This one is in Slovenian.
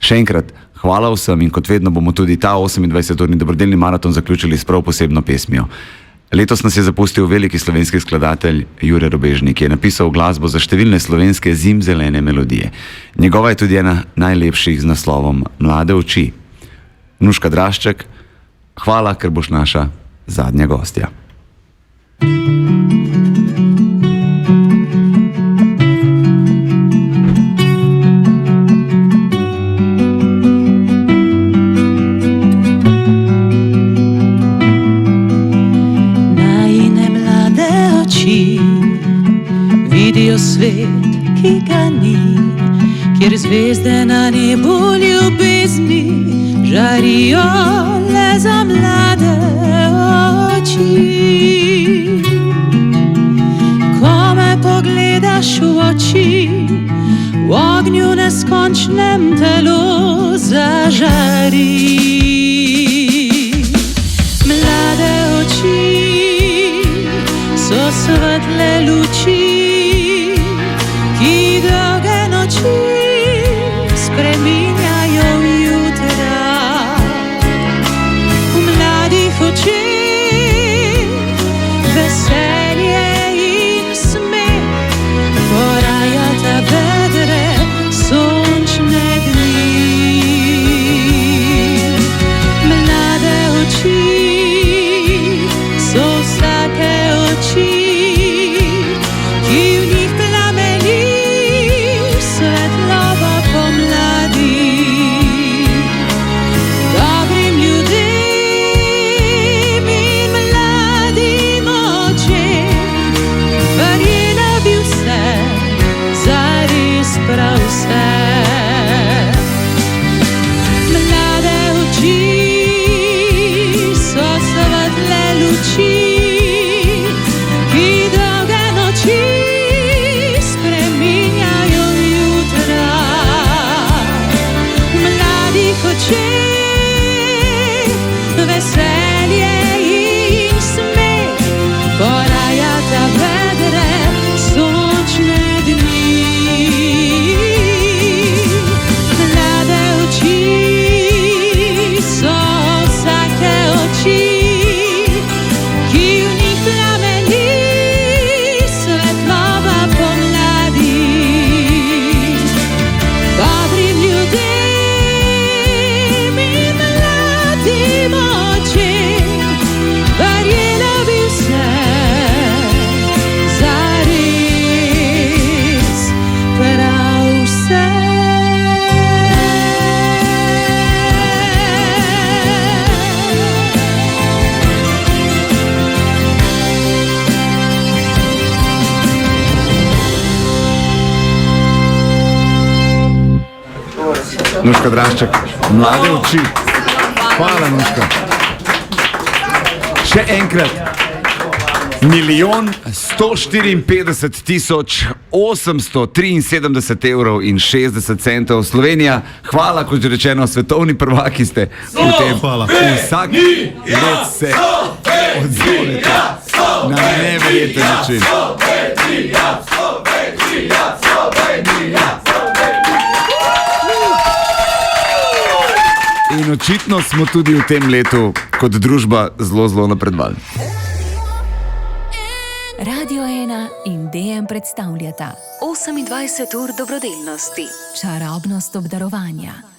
Še enkrat, hvala vsem in kot vedno bomo tudi ta 28-urni dobrodelni maraton zaključili s prav posebno pesmijo. Letos nas je zapustil veliki slovenski skladatelj Jure Robežnik, ki je napisal glasbo za številne slovenske zimzelene melodije. Njegova je tudi ena najlepših z naslovom Mlade oči. Nuška Drašček, hvala, ker boš naša zadnja gostja. Vidijo svet, ki ga ni, kjer zvezde na nebu ljubezni žarijo le za mlade oči. Ko me pogledaš v oči, v ognju neskončnem telo zažari. Mlade oči so svetle luči, spreminjajo jutra. V mladih očeh veselje in smeh porajata vedre sončne dni. Mlade oči so vsake oči, ki v njih plameni svetloba pomladi. Dobrim ljudem in mladim očem verjela bi vse, zares prav vse. Mlade oči so svetle luči, ki dolge noči spreminjajo jutra. V mladih očeh veselje in smeh porajata vedre sončne dni. Mlade oči so vsake oči, ki v njih plameni svetloba pomladi. Dobrim ljudem in mladim očem verjela bi vse, zares prav vse. Nuška Drašček, Mlade oči. Hvala, Nuška. Še enkrat. 1.154.873 evrov in 60 centov. Slovenija, hvala, kot že rečeno, svetovni prvaki ste v tem. Hvala. Vsak let se odzovete na neverjeten način. In očitno smo tudi v tem letu kot družba zelo napredovali. Radio 1 in DM predstavljata 28 ur dobrodelnosti, čarobnost obdarovanja.